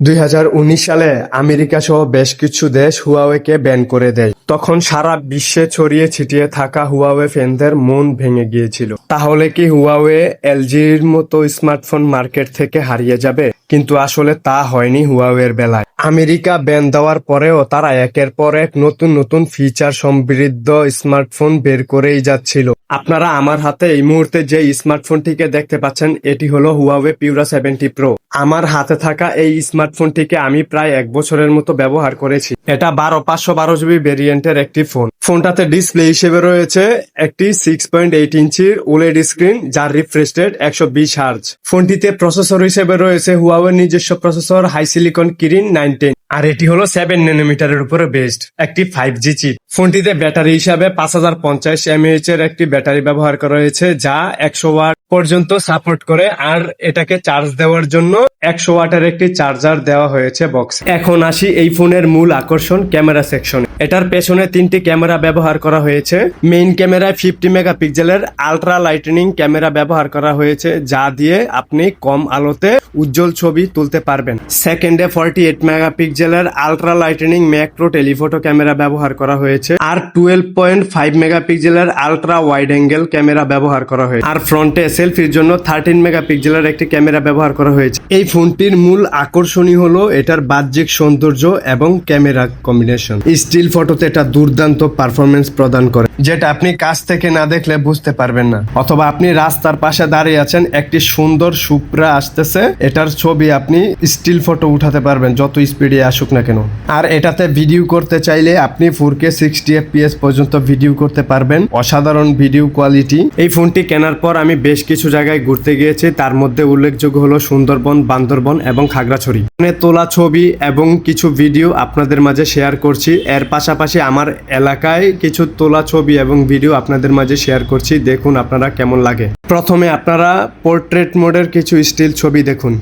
2019 সালে আমেরিকা সহ বেশ কিছু দেশ হুয়াওয়েকে ব্যান করে দেয়। তখন সারা বিশ্বে ছড়িয়ে ছিটিয়ে থাকা হুয়াওয়ে ফ্যানদের মন ভেঙে গিয়েছিল। তাহলে কি হুয়াওয়ে এলজির মতো স্মার্টফোন মার্কেট থেকে হারিয়ে যাবে? কিন্তু আসলে তা হয়নি হুয়াওয়ের বেলায়। আমেরিকা ব্যান দেওয়ার পরেও তারা একের পর এক নতুন নতুন ফিচার সমৃদ্ধ স্মার্টফোন বের করেই যাচ্ছিল। আপনারা আমার হাতে এই মুহূর্তে যে স্মার্টফোনটিকে দেখতে পাচ্ছেন, এটি হলো হুয়াওয়ে পিউরা 70 প্রো। আমার হাতে থাকা এই স্মার্টফোনটিকে আমি প্রায় 1 বছরের মতো ব্যবহার করেছি। এটা 512 জিবি ভেরিয়েন্টের একটি ফোন। ফোনটাতে ডিসপ্লে হিসেবে রয়েছে একটি 6.8 ইঞ্চির ওলেড স্ক্রিন, যার রিফ্রেশ রেট 120 হার্জ। ফোনটিতে প্রসেসর হিসেবে রয়েছে হুয়াওয়ের নিজস্ব প্রসেসর হাইসিলিকন কিরিন 910, আর এটি হলো 7 ন্যানোমিটারের উপরে বেসড একটি 5G চিপ। ফোনটিতে ব্যাটারি হিসাবে 5050 mAh এর একটি ব্যাটারি ব্যবহার করা হয়েছে, যা 100 ওয়াট পর্যন্ত সাপোর্ট করে, আর এটাকে চার্জ দেওয়ার জন্য 100 ওয়াটের একটি চার্জার দেওয়া হয়েছে বক্স। এখন আসি এই ফোনের মূল আকর্ষণ, ক্যামেরা সেকশনে। এটার পেছনে 3টি ক্যামেরা ব্যবহার করা হয়েছে। মেইন ক্যামেরায় 50 মেগাপিক্সেলের আলট্রা লাইটনিং ক্যামেরা ব্যবহার করা হয়েছে, যা দিয়ে আপনি কম আলোতে উজ্জ্বল ছবি তুলতে পারবেন। সেকেন্ডে 48 মেগাপিক্সেলের ultra lightning macro telephoto camera ব্যবহার করা হয়েছে, আর 12.5 মেগাপিক্সেলের আলট্রা ওয়াইড অ্যাঙ্গেল ক্যামেরা ব্যবহার করা হয়েছে। আর ফ্রন্টে সেলফির জন্য 13 মেগাপিক্সেলের একটি ক্যামেরা ব্যবহার করা হয়েছে। এই ফোনটির মূল আকর্ষণই হলো এটার বাহ্যিক সৌন্দর্য এবং ক্যামেরা কম্বিনেশন। স্টিল ফটোতে এটা দুর্দান্ত পারফরমেন্স প্রদান করে, যেটা আপনি কাছ থেকে না দেখলে বুঝতে পারবেন না। অথবা আপনি রাস্তার পাশে দাঁড়িয়ে আছেন, একটি সুন্দর সুপ্রা আসতেছে, এটার ছবি আপনি স্টিল ফটো উঠাতে পারবেন যত স্পিডে আসুক না কেন। আর এটাতে ভিডিও করতে চাইলে আপনি 4K 60 FPS পর্যন্ত ভিডিও করতে পারবেন। অসাধারণ ভিডিও কোয়ালিটি। এই ফোনটি কেনার পর আমি বেশ কিছু জায়গায় ঘুরতে গিয়েছি, তার মধ্যে উল্লেখযোগ্য হলো সুন্দরবন, বান্দরবন এবং খাগড়াছড়ি। এখানে তোলা ছবি এবং কিছু ভিডিও আপনাদের মাঝে শেয়ার করছি। এর পাশাপাশি আমার এলাকায় কিছু তোলা ছবি এবং ভিডিও আপনাদের মাঝে শেয়ার করছি, দেখুন আপনারা কেমন লাগে। প্রথমে আপনারা পোর্ট্রেট মোডের কিছু স্টিল ছবি দেখুন।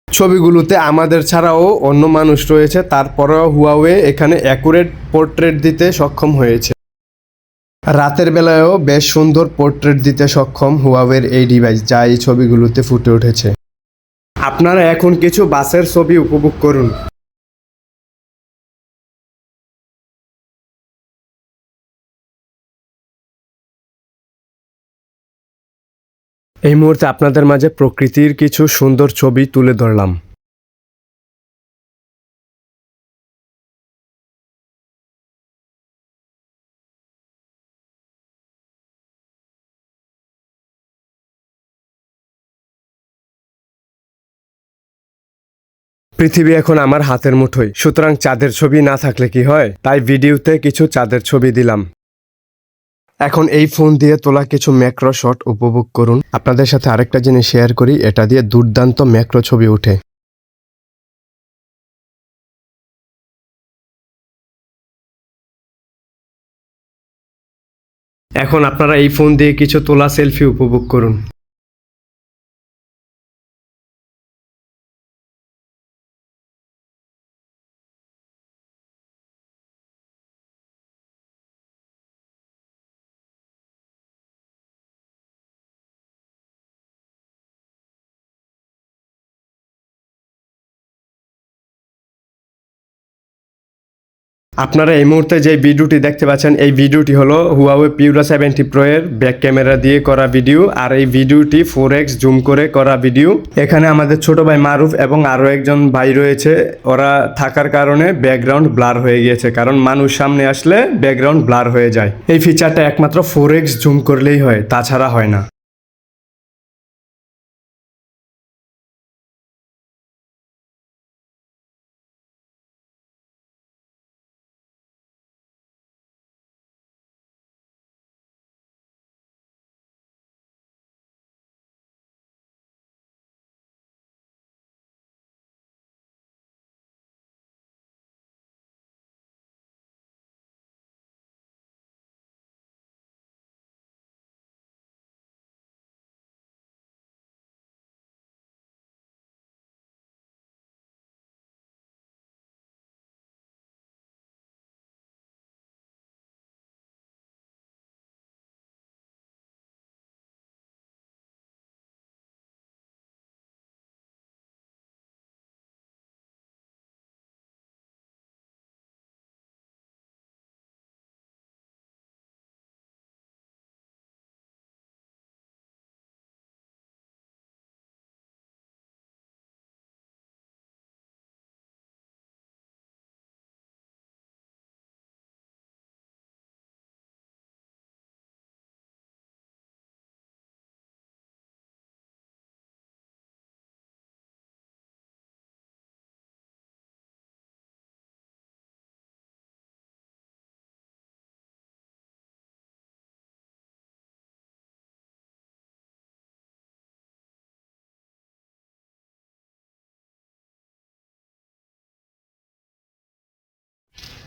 ছবিগুলোতে আমাদের ছাড়াও অন্য মানুষ রয়েছে, তারপরেও হুয়াওয়ে এখানে অ্যাকুরেট পোর্ট্রেট দিতে সক্ষম হয়েছে। রাতের বেলায়ও বেশ সুন্দর পোর্ট্রেট দিতে সক্ষম হুয়াওয়ের এই ডিভাইস, যা এই ছবিগুলোতে ফুটে উঠেছে। আপনারা এখন কিছু বাসের ছবি উপভোগ করুন। এই মুহূর্তে আপনাদের মাঝে প্রকৃতির কিছু সুন্দর ছবি তুলে ধরলাম। পৃথিবী এখন আমার হাতের মুঠোয়, সুতরাং চাঁদের ছবি না থাকলে কি হয়, তাই ভিডিওতে কিছু চাঁদের ছবি দিলাম। এখন এই ফোন দিয়ে তোলা কিছু ম্যাক্রো শট উপভোগ করুন। আপনাদের সাথে আরেকটা জিনিস শেয়ার করি, এটা দিয়ে দুর্দান্ত ম্যাক্রো ছবি ওঠে। এখন আপনারা এই ফোন দিয়ে কিছু তোলা সেলফি উপভোগ করুন। আপনারা এই মুহূর্তে যে ভিডিওটি দেখতে পাচ্ছেন, এই ভিডিওটি হলো হুয়াওয়ে পিউরা 70 প্রো এর ব্যাক ক্যামেরা দিয়ে করা ভিডিও, আর এই ভিডিওটি 4x জুম করে করা ভিডিও। এখানে আমাদের ছোট ভাই মারুফ এবং আরো একজন ভাই রয়েছে, ওরা থাকার কারণে ব্যাকগ্রাউন্ড ব্লার হয়ে গিয়েছে, কারণ মানুষ সামনে আসলে ব্যাকগ্রাউন্ড ব্লার হয়ে যায়। এই ফিচারটা একমাত্র 4x জুম করলেই হয়, তাছাড়া হয় না।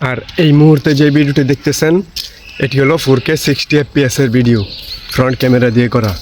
আর এই মুহূর্তে যে ভিডিওটি দেখতেছেন এটি হলো 4K 60 FPS এর ভিডিও, ফ্রন্ট ক্যামেরা দিয়ে করা।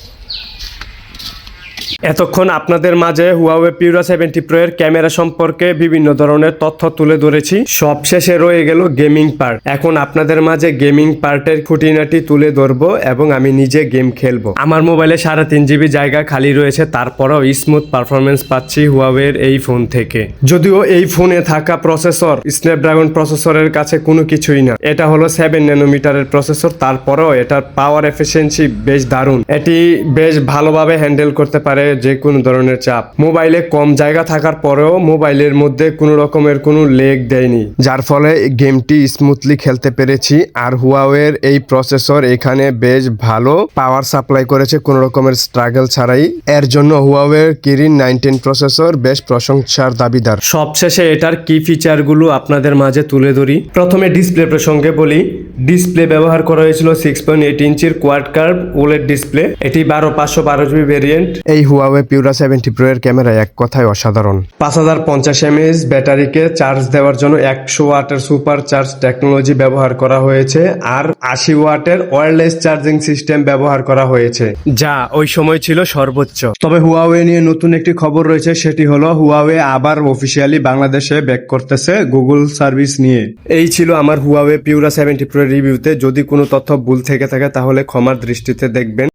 এতক্ষণ আপনাদের মাঝে হুয়াওয়ে পিউরা 70 প্রো এর ক্যামেরা সম্পর্কে বিভিন্ন ধরনের তথ্য তুলে ধরেছি। সবশেষে রয়ে গেল গেমিং পার্ট। এখন আপনাদের মাঝে গেমিং পার্টের খুঁটিনাটি তুলে ধরবো এবং আমি নিজে গেম খেলবো। আমার মোবাইলে 3.5 GB জায়গা খালি রয়েছে, তারপরেও স্মুথ পারফরমেন্স পাচ্ছি হুয়াওয়ের এই ফোন থেকে। যদিও এই ফোনে থাকা প্রসেসর স্ন্যাপড্রাগন প্রসেসরের কাছে কোনো কিছুই না, এটা হলো 7 ন্যানোমিটারের প্রসেসর, তারপরেও এটার পাওয়ার এফিসিয়েন্সি বেশ দারুণ। এটি বেশ ভালোভাবে হ্যান্ডেল করতে পারে যে কোনো ধরনের চাপ। মোবাইলে কম জায়গা থাকার পরেও মোবাইলের মধ্যে কোনো রকমের কোনো লেগ দেয়নি, যার ফলে গেমটি স্মুথলি খেলতে পেরেছি। আর হুয়াওয়ের এই প্রসেসর এখানে বেশ ভালো পাওয়ার সাপ্লাই করেছে কোনো রকমের স্ট্রাগল ছাড়াই। এর জন্য হুয়াওয়ের কিরিন 910 প্রসেসর বেশ প্রশংসার দাবিদার। সবশেষে এটার কি ফিচারগুলো আপনাদের মাঝে তুলে ধরি। প্রথমে ডিসপ্লে প্রসঙ্গে বলি। ডিসপ্লে ব্যবহার করা হয়েছিল 6.8 ইঞ্চির কোয়াড কার্ভ ওলেড ডিসপ্লে। এটি 12512 GB ভেরিয়েন্ট। এই হুয়াওয়ে পিউরা 70 প্রো এর ক্যামেরা এক কথায় অসাধারণ। 5050 mAh ব্যাটারিকে চার্জ দেওয়ার জন্য 100 ওয়াটের সুপার চার্জ টেকনোলজি ব্যবহার করা হয়েছে, আর 80 ওয়াটের ওয়্যারলেস চার্জিং সিস্টেম ব্যবহার করা হয়েছে, যা ওই সময় ছিল সর্বোচ্চ। তবে হুয়াওয়ে নিয়ে নতুন একটি খবর রয়েছে, সেটি হলো হুয়াওয়ে আবার অফিসিয়ালি বাংলাদেশে ব্যাক করতেছে গুগল সার্ভিস নিয়ে। এই ছিল আমার হুয়াওয়ে পিউরা 70 প্রো রিভিউতে। যদি কোনো তথ্য ভুল থেকে থাকে তাহলে ক্ষমার দৃষ্টিতে দেখবেন।